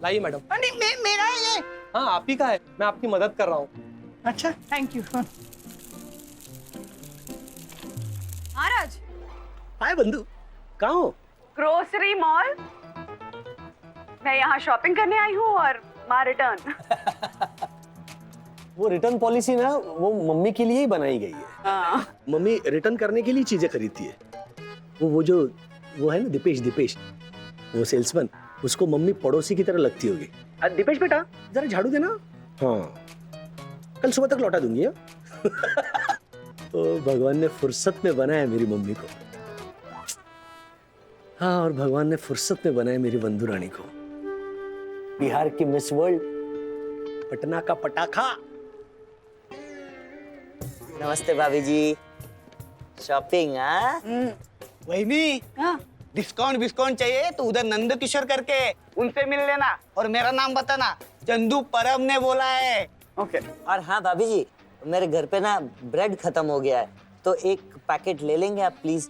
लाइए मैडम। नहीं मेरा है ये। हाँ आप ही का है, मैं आपकी मदद कर रहा हूँ। अच्छा थैंक यू। महाराज, हाय बंधु, कहाँ हो? Grocery mall. मैं यहाँ शॉपिंग करने आई हूँ और माँ रिटर्न। वो रिटर्न पॉलिसी ना वो मम्मी के लिए ही बनाई गई है। हाँ। मम्मी रिटर्न करने के लिए चीजें खरीदती है। वो है ना दीपेश, वो सेल्समैन, उसको मम्मी पड़ोसी की तरह लगती होगी। दीपेश बेटा जरा झाड़ू देना। हाँ कल सुबह तक लौटा दूंगी। तो भगवान ने फुर्सत में बनाया मेरी मम्मी को। हाँ और भगवान ने फुर्सत में बनाया मेरी बंधु रानी को। बिहार की मिस वर्ल्ड, पटना का पटाखा। नमस्ते भाभी जी। शॉपिंग? हाँ वही हाँ। डिस्काउंट चाहिए तो उधर नंद किशोर करके उनसे मिल लेना और मेरा नाम बताना, चंदू परब ने बोला है। ओके। और हाँ भाभी जी, मेरे घर पे ना ब्रेड खत्म हो गया है, तो एक पैकेट ले लेंगे आप प्लीज,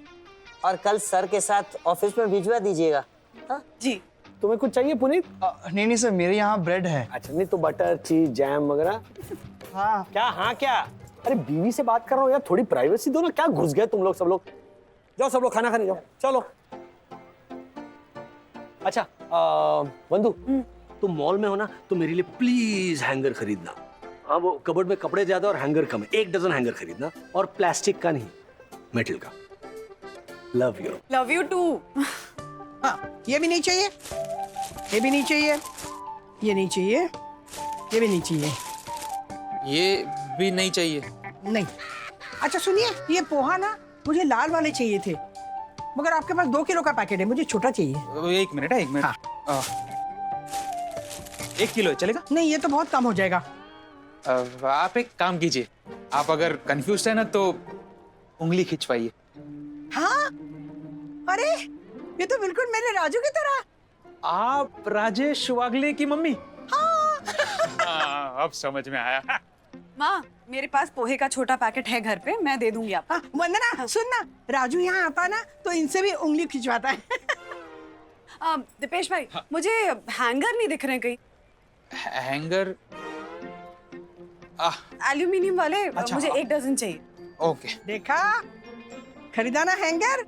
और कल सर के साथ ऑफिस में भिजवा दीजिएगा। हाँ जी। तुम्हें कुछ चाहिए पुनीत? नहीं सर, मेरे यहाँ ब्रेड है। अच्छा नहीं तो बटर चीज जैम वगैरह। हाँ क्या हाँ क्या? अरे बीवी से बात कर रहा हूँ यार, थोड़ी प्राइवेसी दो ना। क्या घुस गए तुम लोग सब लोग? जाओ सब लोग खाना खाने जाओ, चलो। अच्छा बंधु, तुम मॉल में हो ना तो मेरे लिए प्लीज हैंगर खरीदना। हाँ वो कबर्ड में कपड़े ज्यादा और हैंगर कम है, 1 डजन हैंगर खरीदना, और प्लास्टिक का नहीं, मेटल का। Love you too. हाँ ये भी नहीं चाहिए, ये भी नहीं चाहिए, ये नहीं चाहिए, ये भी नहीं चाहिए, ये भी नहीं चाहिए। नहीं। अच्छा सुनिए, ये पोहा ना मुझे लाल वाले चाहिए थे, मगर आपके पास 2 किलो का पैकेट है, मुझे छोटा चाहिए। 1 मिनट है, 1 मिनट। हाँ। 1 किलो चलेगा? नहीं ये तो बहुत कम हो जाएगा। आप एक काम कीजिए, आप अगर कंफ्यूज है ना तो उंगली खिंचवाइए। हाँ अरे ये तो बिल्कुल मेरे राजू की तरह। आप राजेश वागले की मम्मी? हाँ, अब समझ में आया। माँ, मेरे पास पोहे का छोटा पैकेट है घर पे, मैं दे दूंगी आपको। हाँ, वंदना सुन ना, राजू यहाँ आता ना तो इनसे भी उंगली खिंचवाता है। दीपेश भाई, मुझे हैंगर नहीं दिख रहे कहीं। हैंगर? एल्यूमिनियम वाले। अच्छा, मुझे 1 डजन चाहिए। ओके। देखा, खरीदाना हैंगर।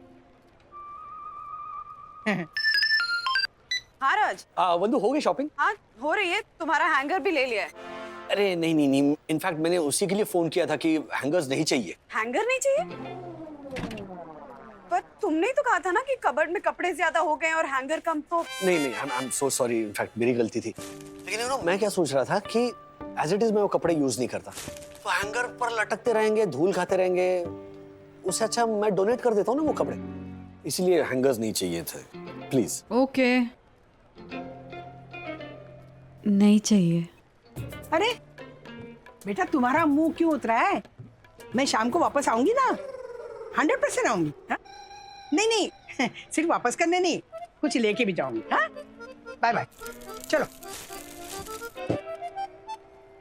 हाँ राज। बंधु हो गई शॉपिंग? हाँ हो रही है, तुम्हारा हैंगर भी ले लिया है। अरे नहीं, इनफैक्ट मैंने उसी के लिए फोन किया था कि हैंगर्स नहीं चाहिए। हैंगर नहीं चाहिए? पर तुमने ही तो कहा था ना कि कबर्ड में कपड़े ज्यादा हो गए और हैंगर कम। तो नहीं, I am so sorry, in fact मेरी गलती थी। लेकिन मैं क्या सोच रहा था कि एज इट इज मैं वो कपड़े यूज नहीं करता, तो हैंगर पर लटकते रहेंगे, धूल खाते रहेंगे, उससे अच्छा मैं डोनेट कर देता हूँ ना वो कपड़े। इसलिए हैंगर्स नहीं चाहिए थे, प्लीज। ओके नहीं चाहिए। अरे बेटा तुम्हारा मुंह क्यों उतरा है? मैं शाम को वापस आऊंगी ना, 100% आऊंगी। हाँ? नहीं सिर्फ वापस करने नहीं, कुछ लेके भी जाऊंगी। हाँ बाय बाय, चलो।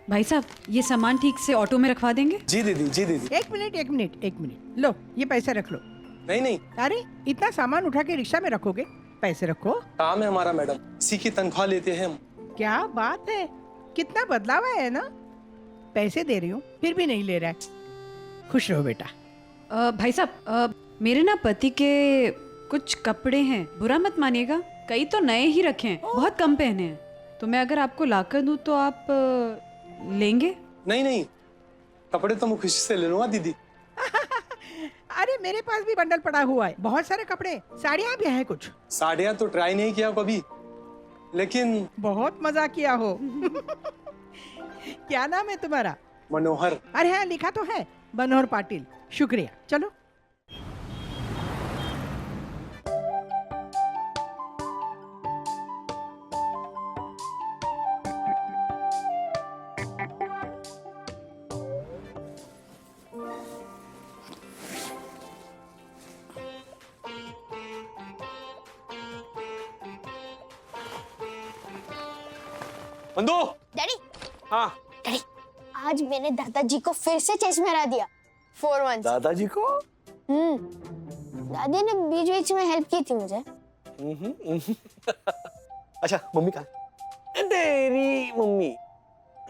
भाई साहब ये सामान ठीक से ऑटो में रखवा देंगे? जी दीदी। एक मिनट, लो ये पैसे रख लो। नहीं अरे इतना सामान उठा के रिक्शा में रखोगे? पैसे रखो। काम है हमारा मैडम, इसी की तनख्वाह लेते हैं हम। क्या बात है, कितना बदलाव है ना। पैसे दे रही हूँ फिर भी नहीं ले रहा है। खुश रहो बेटा। भाई साहब मेरे ना पति के कुछ कपड़े हैं, बुरा मत मानिएगा, कई तो नए ही रखे हैं, बहुत कम पहने हैं, तो मैं अगर आपको लाकर दूं तो आप लेंगे? नहीं, कपड़े तो मैं खुशी से ले लूंगा दीदी। अरे मेरे पास भी बंडल पड़ा हुआ है, बहुत सारे कपड़े, साड़ियाँ भी हैं कुछ। साड़ियाँ तो ट्राई नहीं किया कभी, लेकिन बहुत मजा किया हो। क्या नाम है तुम्हारा? मनोहर। अरे हाँ लिखा तो है, मनोहर पाटिल। शुक्रिया, चलो। बंधु। डैडी, हाँ डैडी, आज मैंने दादाजी को फिर से चश्मा हरा दिया 4 months। दादाजी को? दादी ने बीच बीच में हेल्प की थी मुझे। अच्छा मम्मी कहाँ? तेरी मम्मी,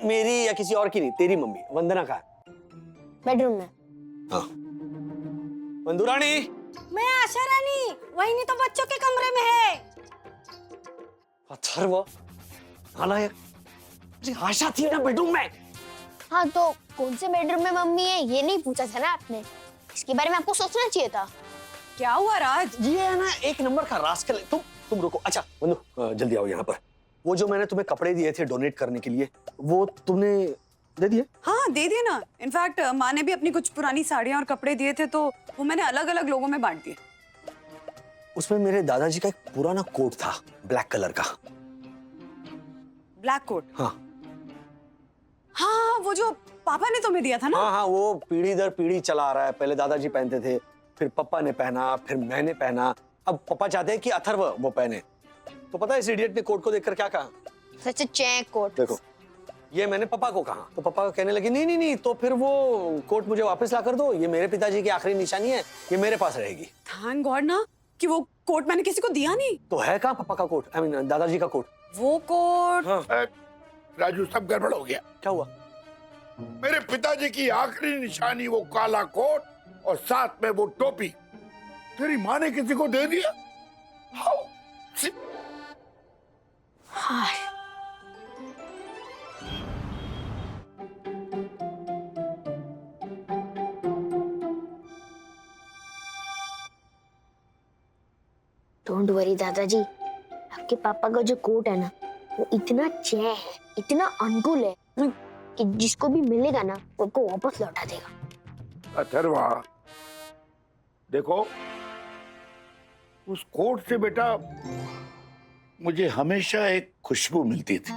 मेरी या किसी और की नहीं, तेरी मम्मी वंदना का। बेडरूम में। हाँ वंदुरानी। मैं आशा रानी, वही नहीं तो बच्चों के कमरे में है। अथर्व, नालायक, मुझे आशा थी ना बेडरूम में। हाँ तो कौन से बेडरूम में मम्मी है ये नहीं पूछा था ना आपने, इसके बारे में आपको सोचना चाहिए था। क्या हुआ राज? ये है ना एक नंबर का रास्कल है। तुम रुको। अच्छा बंधु जल्दी आओ यहाँ पर। वो जो मैंने तुम्हें कपड़े दिए थे डोनेट करने के लिए, वो तुमने दे दिए? हाँ दे दिए ना। इनफैक्ट माँ ने भी अपनी कुछ पुरानी साड़ियाँ और कपड़े दिए थे तो वो मैंने अलग अलग लोगों में बांट दिए। उसमें मेरे दादाजी का एक पुराना कोट था, ब्लैक कलर का। Black coat? हाँ हाँ, वो जो पापा ने तुम्हें दिया था ना। हाँ, वो पीढ़ी दर पीढ़ी चला आ रहा है। पहले दादाजी पहनते थे, फिर पापा ने पहना, फिर मैंने पहना, अब पापा चाहते हैं कि अथर्व वो पहने। तो पता है इस इडियट ने कोट को देखकर क्या कहा? सच चेक कोट। देखो, ये मैंने पापा को कहा तो पापा कहने लगे नहीं नहीं नहीं, तो फिर वो कोट मुझे वापस ला कर दो, ये मेरे पिताजी की आखिरी निशानी है, ये मेरे पास रहेगी। थैंक गॉड ना कि वो कोट मैंने किसी को दिया नहीं। तो है कहाँ पापा का कोट, आई मीन दादाजी का कोट? वो कोट। हाँ। राजू सब गड़बड़ हो गया। क्या हुआ? मेरे पिताजी की आखिरी निशानी वो काला कोट और साथ में वो टोपी तेरी माँ ने किसी को दे दिया? हाउ? हाय। डोंट वरी दादाजी, आपके पापा का जो कोट है ना वो इतना चे है, इतना अनकूल है कि जिसको भी मिलेगा ना उसको वापस लौटा देगा। अथर्वा देखो, उस कोट से बेटा मुझे हमेशा एक खुशबू मिलती थी।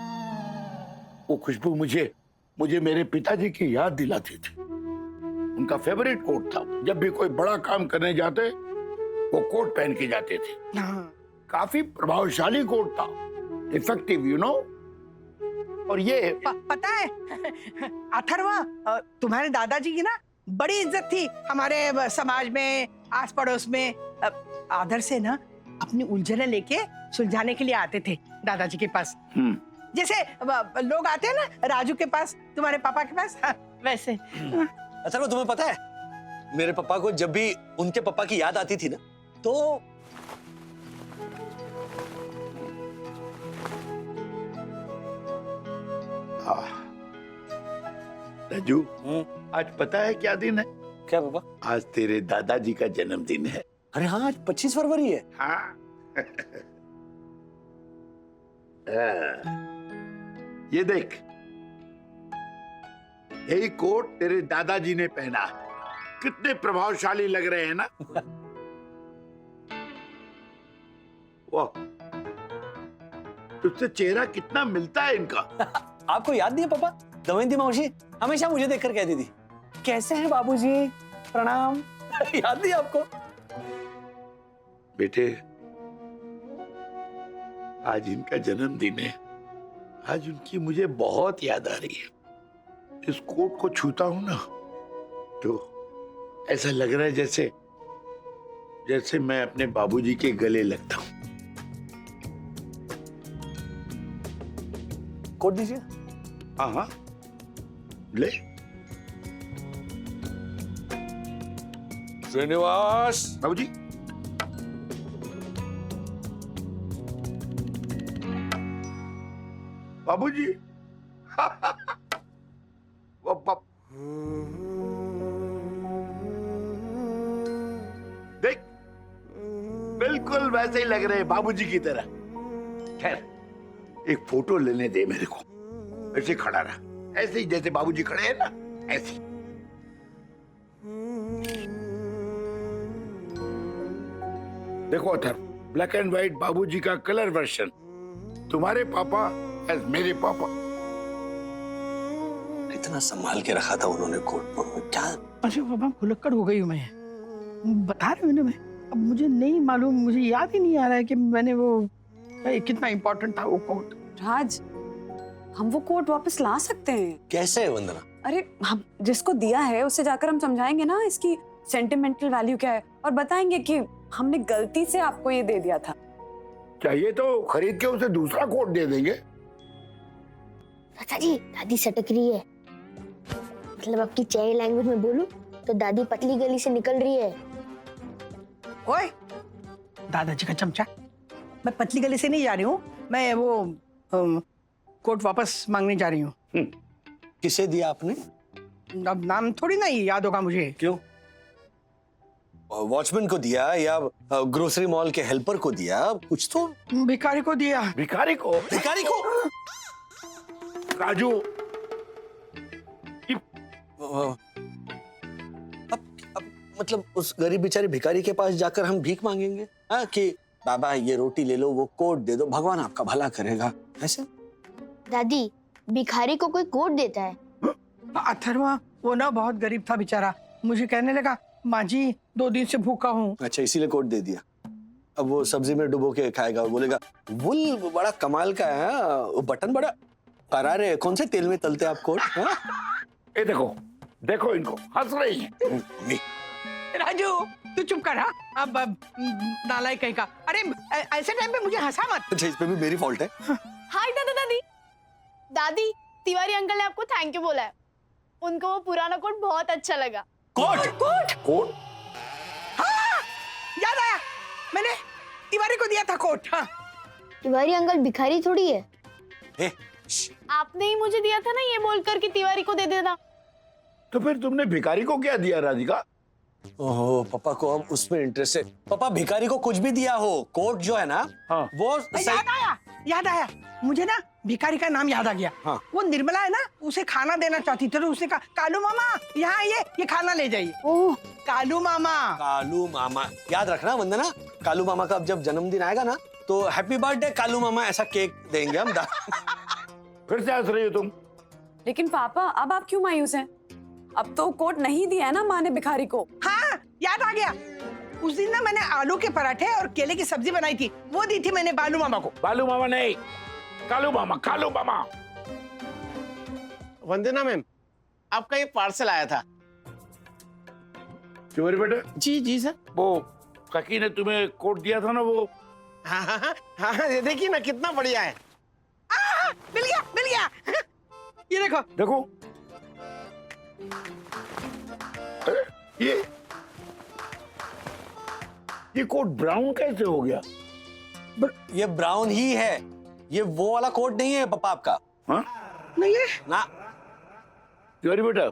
वो खुशबू मुझे मेरे पिताजी की याद दिलाती थी। उनका फेवरेट कोट था। जब भी कोई बड़ा काम करने जाते वो कोट पहन के जाते थे। काफी प्रभावशाली कोट था, इफेक्टिव यू नो। और ये पता है अथर्वा, तुम्हारे दादाजी की ना बड़ी इज्जत थी हमारे समाज में, आस पड़ोस में। आदर से ना अपनी उलझने लेके सुलझाने के लिए आते थे दादाजी के पास। जैसे लोग आते हैं ना राजू के पास, तुम्हारे पापा के पास, वैसे। अथर्व तुम्हें पता है, मेरे पापा को जब भी उनके पापा की याद आती थी ना तो राजू आज पता है क्या दिन है? क्या पापा? आज तेरे दादाजी का जन्मदिन है। अरे हाँ, आज 25 फरवरी है। हाँ। ये देख, यही कोट तेरे दादाजी ने पहना। कितने प्रभावशाली लग रहे हैं ना? वाह, तुझसे चेहरा कितना मिलता है इनका। आपको याद नहीं है पापा, दमयंती मौसी हमेशा मुझे देखकर कहती थी कैसे हैं बाबूजी, प्रणाम। याद नहीं आपको? बेटे आज इनका जन्मदिन है। आज उनकी मुझे बहुत याद आ रही है। इस कोट को छूता हूं ना तो ऐसा लग रहा है जैसे मैं अपने बाबूजी के गले लगता हूं। कोट दीजिए। हाँ हाँ ले। श्रीनिवास बाबूजी बाबूजी देख बिल्कुल वैसे ही लग रहे हैं बाबूजी की तरह। खैर एक फोटो लेने दे मेरे को। ऐसे खड़ा रहा, ऐसे ही जैसे बाबूजी खड़े हैं ना, ऐसे। देखो अथर्व, ब्लैक एंड व्हाइट बाबूजी का कलर वर्जन, तुम्हारे पापा एज मेरे पापा। इतना संभाल के रखा था उन्होंने कोट को, क्या? अरे बाबा भुलक्कड़ हो गई हूँ मैं, बता रहे हो ना मैं। अब मुझे नहीं मालूम, मुझे याद ही नहीं आ रहा है कि मैंने वो कितना इंपॉर्टेंट था वो कोट। राज, हम वो कोट वापस ला सकते हैं। कैसे है वंदना? अरे हम जिसको दिया है उससे जाकर हम समझाएंगे ना इसकी सेंटिमेंटल वैल्यू क्या है, और बताएंगे कि हमने गलती से आपको ये दे दिया था। चाहिए तो खरीद के उसे दूसरा कोट दे देंगे। चाचा जी दादी सटक रही है। मतलब आपकी चाइल्ड लैंग्वेज में बोलूं तो दादी पतली गली से निकल रही है। ओए दादाजी का चमचा, मैं पतली गली से नहीं जा रही हूँ, मैं वो कोट वापस मांगने जा रही हूँ। किसे दिया आपने? अब नाम थोड़ी ना याद होगा मुझे। क्यों? वॉचमैन को दिया या ग्रोसरी मॉल के हेल्पर को दिया? कुछ तो। भिखारी को दिया। भिखारी को? भिखारी को? राजू, अब मतलब उस गरीब बेचारे भिखारी के पास जाकर हम भीख मांगेंगे? हाँ, कि बाबा ये रोटी ले लो, वो कोट दे दो, भगवान आपका भला करेगा, ऐसे? दादी भिखारी को कोई कोट देता है? अथर्वा वो ना बहुत गरीब था बेचारा, मुझे कहने लगा माँ जी 2 दिन से भूखा हूँ। अच्छा, इसीलिए कोट दे दिया। अब वो सब्जी में डुबो के खाएगा, बोलेगा वुल बड़ा कमाल का है, वो बटन बड़ा करार है, कौन से तेल में तलते आप कोट? ये देखो देखो इनको हंस रही है। राजू तू चुप कर। हाँ अब नालायक कहीं का। अरे ऐसे टाइम पे मुझे हंसा मत। अच्छा, इस पे भी मेरी फॉल्ट है। हाय दादा दादी। दादी तिवारी अंकल ने आपको थैंक यू बोला है, उनको वो पुराना कोट बहुत अच्छा लगा। कोट? कोट? कोट? हाँ याद आया, मैंने तिवारी को दिया था कोट। हाँ तिवारी अंकल भिखारी थोड़ी है। आपने ही मुझे दिया था ना ये बोलकर कि तिवारी को दे देना। तो फिर तुमने भिखारी को क्या दिया राधिका? ओहो, पापा को अब उसमें इंटरेस्ट है। पापा भिखारी को कुछ भी दिया हो, कोट जो है ना, हाँ। वो याद आया मुझे ना, भिखारी का नाम याद आ गया। हाँ। वो निर्मला है ना, उसे खाना देना चाहती थी, तो उसने कहा कालू मामा यहाँ ये खाना ले जाइए। ओह कालू मामा। कालू मामा याद रखना वंदना, कालू मामा का अब जब जन्मदिन आएगा ना, तो हैप्पी बर्थडे कालू मामा ऐसा केक देंगे हम। फिर से हंस रही हो तुम? लेकिन पापा अब आप क्यों मायूस हैं? अब तो कोट नहीं दिया है ना माँ ने भिखारी को। हाँ याद आ गया, उस दिन ना मैंने आलू के पराठे और केले की सब्जी बनाई थी, वो दी थी मैंने बालू मामा को। बालू मामा नहीं, कालू मामा, कालू मामा। वंदना मैम, आपका ये पार्सल आया था। तुम्हारे बेटे? जी जी सर। वो काकी ने तुम्हें कोट दिया था ना, वो? हाँ हाँ हाँ हाँ, ये देखिए ना कितना बढ़िया है। मिल गया मिल गया। ये देखो देखो ये कोट ब्राउन कैसे हो गया? ये ब्राउन ही है, ये वो वाला कोट नहीं है पापा आपका। हाँ? नहीं है ना। तिवारी बेटा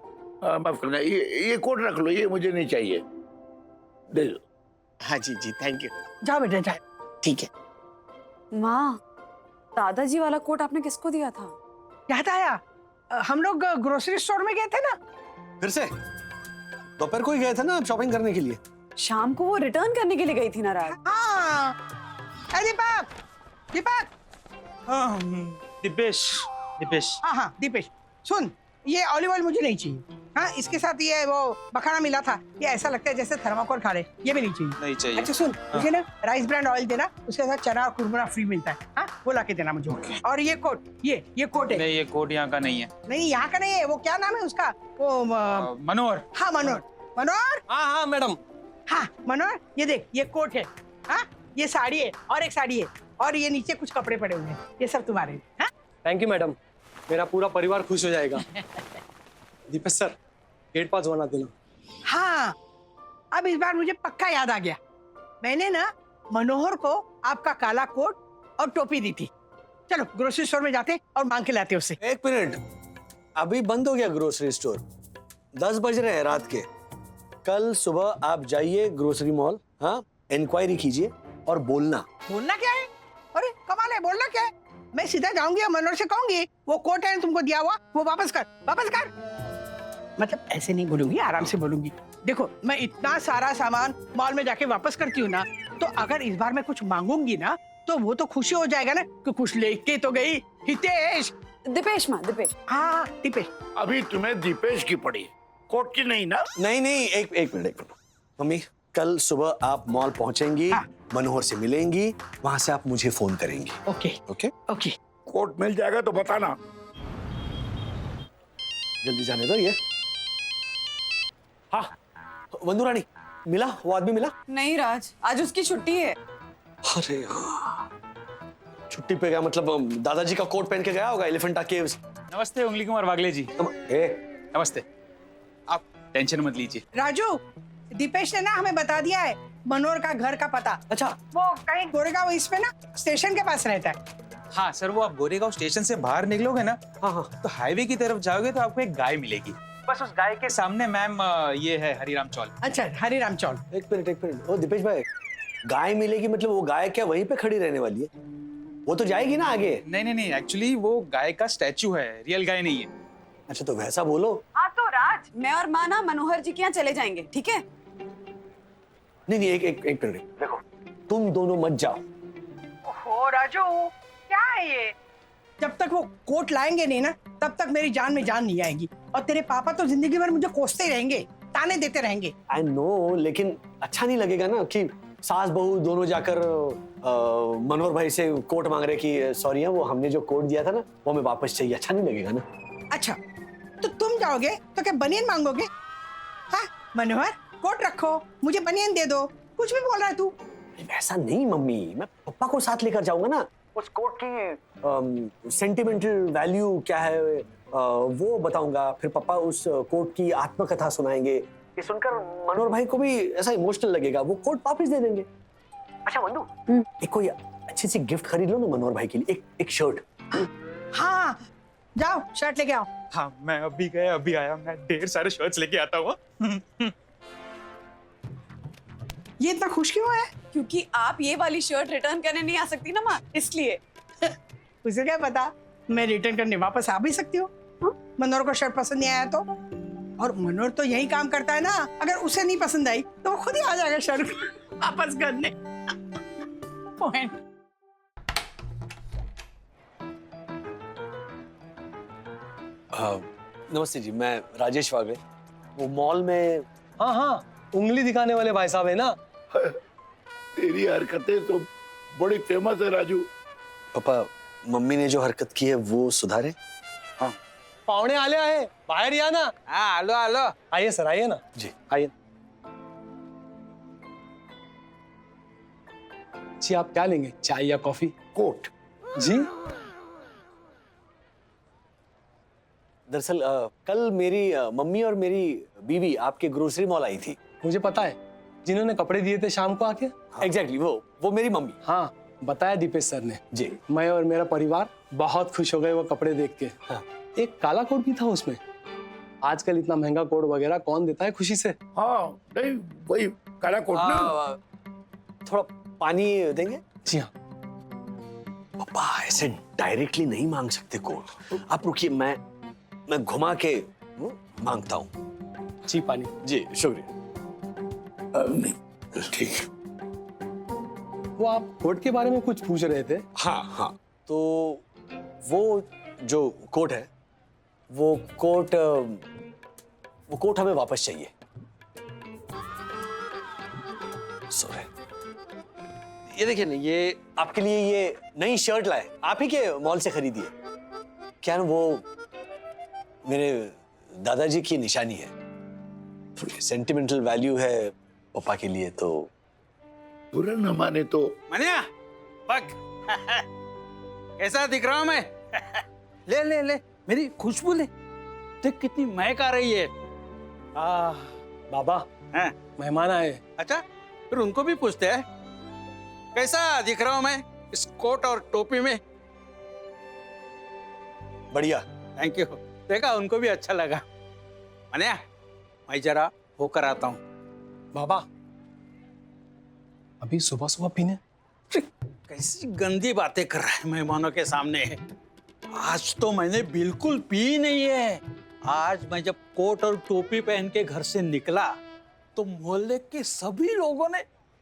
माफ करना, ये कोट रख लो, ये मुझे नहीं चाहिए, दे दो। हाँ जी जी, थैंक यू। जाओ बेटा जाओ। ठीक है। माँ दादाजी वाला कोट आपने किसको दिया था? याद आया, हम लोग ग्रोसरी स्टोर में गए थे ना। फिर से दोपहर को ही गए थे ना आप शॉपिंग करने के लिए। शाम को वो रिटर्न करने के लिए गई थी ना राज। हाँ दीपक, दीपक। हाँ, दीपेश दीपेश। हाँ हाँ दीपेश, सुन ये ऑलिव ऑयल मुझे नहीं चाहिए। हाँ इसके साथ ये वो मखाना मिला था, ये ऐसा लगता है जैसे थर्माकोल खा रहे, ये भी नहीं चाहिए। नहीं चाहिए। अच्छा सुन, मुझे ना राइस ब्रांड ऑयल देना, उसके साथ चना और कुरमुरा फ्री मिलता है। हाँ वो ला के देना मुझे। और ये कोट, ये कोट है। नहीं, ये कोट यहाँ का नहीं है। नहीं यहाँ का नहीं है, वो क्या नाम है उसका, वो मनोहर। हाँ मनोहर। मनोहर। हाँ हाँ मैडम। हाँ मनोहर, ये देख ये कोट है, हाँ ये साड़ी है, और एक साड़ी है, और ये नीचे कुछ कपड़े पड़े हुए हैं, ये सब तुम्हारे। हाँ थैंक यू मैडम, मेरा पूरा परिवार खुश हो जाएगा। दीपेश सर, गेट पास बना देना। हाँ अब इस बार मुझे पक्का याद आ गया, मैंने ना मनोहर को आपका काला कोट और टोपी दी थी। चलो ग्रोसरी स्टोर में जाते और मांग के लाते उससे। एक मिनट, अभी बंद हो गया ग्रोसरी स्टोर, 10 बज रहे हैं रात के। कल सुबह आप जाइए ग्रोसरी मॉल, हाँ इंक्वायरी कीजिए और बोलना। बोलना क्या है? अरे कमाल है, बोलना क्या है? मैं सीधा जाऊंगी और मनोहर से कहूंगी वो कोट है तुमको दिया हुआ, वो वापस कर, वापस कर। मतलब ऐसे नहीं बोलूंगी, आराम से बोलूंगी। देखो मैं इतना सारा सामान मॉल में जाके वापस करती हूँ ना, तो अगर इस बार मैं कुछ मांगूंगी ना, तो वो तो खुशी हो जाएगा ना कि कुछ लेके तो गई। हितेश। दीपेश माँ, दीपेश। हाँ दीपेश। अभी तुम्हें दीपेश की पड़ी, कोट की नहीं ना? नहीं, एक मिनट। मम्मी कल सुबह आप मॉल पहुंचेंगी, हाँ। मनोहर से मिलेंगी, वहां से आप मुझे फोन करेंगी। Okay okay okay. कोट मिल जाएगा तो बताना। जल्दी जाने दो। ये हाँ वंदू रानी, मिला वो आदमी मिला? नहीं राज, आज उसकी छुट्टी है। अरे छुट्टी पे गया मतलब दादाजी का कोट पहन के गया होगा एलिफेंटा केव्स। नमस्ते उंगली कुमार वागले जी। नमस्ते। आप टेंशन मत लीजिए। राजू, दीपेश ने ना हमें बता दिया है मनोहर का घर का पता। अच्छा। वो कहीं गोरेगांव इसमें ना स्टेशन के पास रहता है। हाँ सर, वो आप गोरेगांव स्टेशन से बाहर निकलोगे ना, हाँ, तो हाईवे की तरफ जाओगे तो आपको एक गाय मिलेगी। बस उस गाय के सामने मैम ये है हरिराम चौल। अच्छा, हरिराम चौल। एक मिनट। ओ दीपेश भाई, गाय मिलेगी मतलब वो गाय क्या वहीं पे खड़ी रहने वाली है? वो तो जाएगी ना आगे। नहीं, एक्चुअली वो गाय का स्टैचू है, रियल गाय नहीं है। अच्छा तो वैसा बोलो। हाँ तो राज, मैं और माँ ना मनोहर जी के यहाँ चले जाएंगे, ठीक है? नहीं, एक मिनट देखो, तुम दोनों मत जाओ। ओहो राजू, क्या है ये? जब तक वो कोट लाएंगे नहीं ना, तब तक मेरी जान में जान नहीं आएगी। और तेरे पापा तो जिंदगी भर मुझे कोसते ही रहेंगे, ताने देते रहेंगे। आई नो, लेकिन अच्छा नहीं लगेगा ना कि सास बहू दोनों जाकर मनोहर भाई से कोट मांग रहे कि सॉरी वो हमने जो कोट दिया था ना वो हमें वापस चाहिए। अच्छा नहीं लगेगा ना। अच्छा, तो तुम जाओगे तो क्या बनियान मांगोगे? हाँ मनोहर, कोट रखो, मुझे बनियान दे दो। कुछ भी बोल रहा है तू। वैसा नहीं मम्मी, मैं पापा को साथ लेकर जाऊंगा ना। उस कोट की सेंटिमेंटल वैल्यू क्या है वो बताऊंगा। फिर पापा उस कोट की आत्मकथा सुनाएंगे। ये सुनकर मनोहर भाई को भी ऐसा इमोशनल लगेगा, वो कोट वापस दे देंगे। अच्छा वंदू, एक कोई अच्छी सी गिफ्ट खरीद लो ना मनोहर भाई के लिए, एक शर्ट। हाँ, जाओ शर्ट लेके आओ। हाँ, मैं अभी गया अभी आया, मैं ढेर सारे शर्ट्स लेके आता हूँ। ये इतना खुश क्यों है? क्योंकि आप ये वाली शर्ट रिटर्न करने नहीं आ सकती ना माँ, इसलिए। उसे क्या पता, मैं रिटर्न करने वापस आ भी सकती हूँ। मनोहर को शर्ट पसंद नहीं आया तो? और मनोहर तो यही काम करता है ना, अगर उसे नहीं पसंद आई तो वो खुद ही आ जाएगा शर्ट वापस करने। पॉइंट। नमस्ते जी, मैं राजेश वागले। वो मॉल में। हाँ, उंगली दिखाने वाले भाई साहब है ना। तेरी हरकतें तो बड़ी फेमस है राजू। पापा, मम्मी ने जो हरकत की है वो सुधारे। हाँ, पावणे आले आहे, बाहेर या ना। हाँ, आलो। आइए सर, आइए ना जी। आइए जी। आप क्या लेंगे, चाय या कॉफी? कोट जी। दरअसल कल मेरी मम्मी और मेरी बीवी आपके ग्रोसरी मॉल आई थी। मुझे पता है, जिन्होंने कपड़े दिए थे शाम को आके। एग्जैक्टली, वो मेरी मम्मी। हाँ, बताया दीपेश सर ने जी। मैं और मेरा परिवार बहुत खुश हो गए वो कपड़े देख के। हाँ। एक काला कोट भी था उसमें। आजकल इतना महंगा कोट वगैरह कौन देता है खुशी से। हाँ, नहीं वही काला कोट ना। थोड़ा पानी देंगे? जी हाँ। पापा ऐसे डायरेक्टली नहीं मांग सकते कोट। आप रुकिए, मैं घुमा के मांगता हूँ। जी पानी। जी शुक्रिया। नहीं ठीक है। वो आप कोट के बारे में कुछ पूछ रहे थे। हाँ, तो वो जो कोट है वो कोट हमें वापस चाहिए। सॉरी। ये देखिए ना, ये आपके लिए ये नई शर्ट लाए, आप ही के मॉल से खरीदी है। क्या ना, वो मेरे दादाजी की निशानी है, थोड़ी सेंटिमेंटल वैल्यू है पापा के लिए। तो बुरा न माने तो। मनिया, बक। कैसा दिख रहा हूं मैं? ले मेरी खुशबू ले, देख कितनी महक आ रही है। बाबा, हाँ? मेहमान आए। अच्छा, फिर उनको भी पूछते हैं कैसा दिख रहा हूं मैं इस कोट और टोपी में। बढ़िया। Thank you. देखा, उनको भी अच्छा लगा। मनिया, मैं जरा होकर आता हूँ। बाबा, अभी सुबह सुबह पीने? कैसी गंदी बातें कर रहा है मेहमानों के सामने। आज तो मैंने बिल्कुल पी नहीं है। आज मैं जब कोट और टोपी पहन के घर से निकला तो मोहल्ले के सभी लोगों ने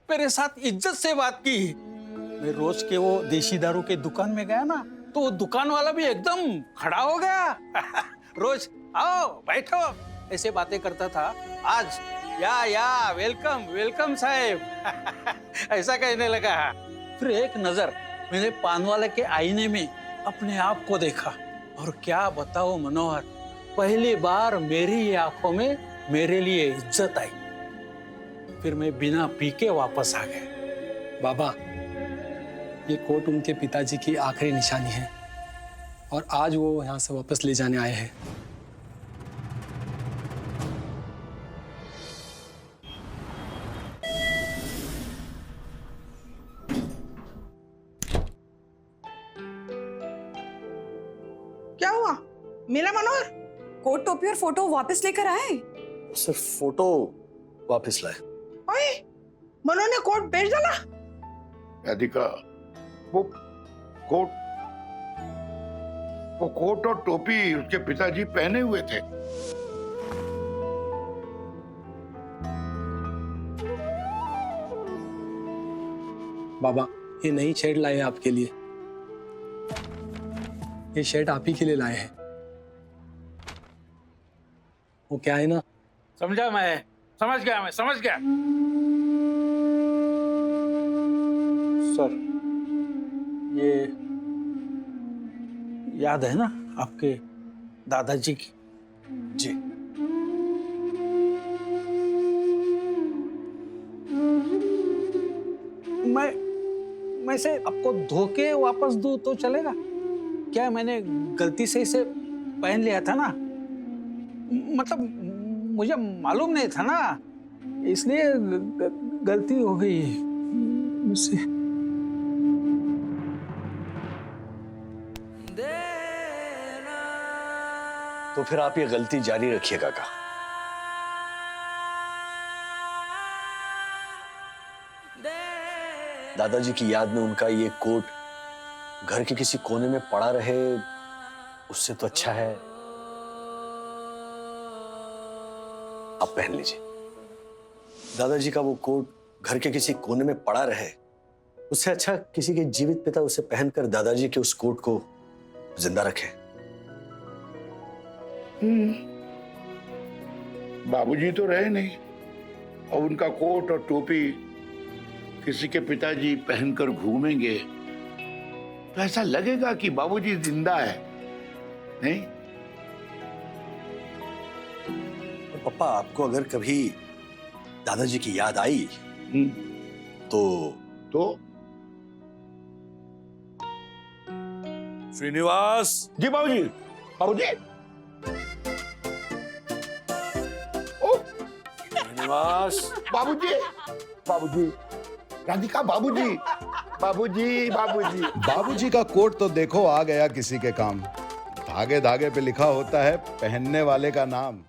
मेरे साथ इज्जत से बात की। मैं रोज के वो देसी दारू के दुकान में गया ना, तो वो दुकान वाला भी एकदम खड़ा हो गया। रोज आओ बैठो ऐसे बातें करता था, आज या वेलकम साहब ऐसा कहने लगा। फिर एक नजर मैंने पान वाले के आईने में अपने आप को देखा, और क्या बताओ मनोहर, पहली बार मेरी आंखों में मेरे लिए इज्जत आई। फिर मैं बिना पी के वापस आ गया। बाबा, ये कोट उनके पिताजी की आखिरी निशानी है। और आज वो यहाँ से वापस ले जाने आए हैं। क्या हुआ मिला मनोहर? कोट टोपी और फोटो वापस लेकर आए? सिर्फ फोटो वापस लाए। ओए, मनोहर ने कोट बेच डाला। राधिका, वो कोट और टोपी उसके पिताजी पहने हुए थे। बाबा, ये नई शर्ट लाए हैं आपके लिए। ये शर्ट आप ही के लिए लाए हैं। वो क्या है ना, समझ गया मैं समझ गया। सर, ये याद है ना आपके दादाजी की? जी। मैं इसे आपको धोके वापस दूं तो चलेगा क्या? मैंने गलती से इसे पहन लिया था ना, मतलब मुझे मालूम नहीं था ना, इसलिए गलती हो गई मुझसे। तो फिर आप ये गलती जारी रखिए काका। दादाजी की याद में उनका ये कोट घर के किसी कोने में पड़ा रहे, उससे तो अच्छा है आप पहन लीजिए। दादाजी का वो कोट घर के किसी कोने में पड़ा रहे, उससे अच्छा किसी के जीवित पिता उसे पहनकर दादाजी के उस कोट को जिंदा रखे। बाबूजी तो रहे नहीं और उनका कोट और टोपी किसी के पिताजी पहनकर घूमेंगे तो ऐसा लगेगा कि बाबूजी जिंदा है, नहीं? पापा, आपको अगर कभी दादाजी की याद आई तो श्रीनिवास जी। बाबूजी, बाबूजी, ओ श्रीनिवास, बाबूजी, बाबूजी, राधिका, बाबूजी, बाबूजी, बाबूजी। बाबूजी का कोट तो देखो आ गया किसी के काम। धागे धागे पे लिखा होता है पहनने वाले का नाम।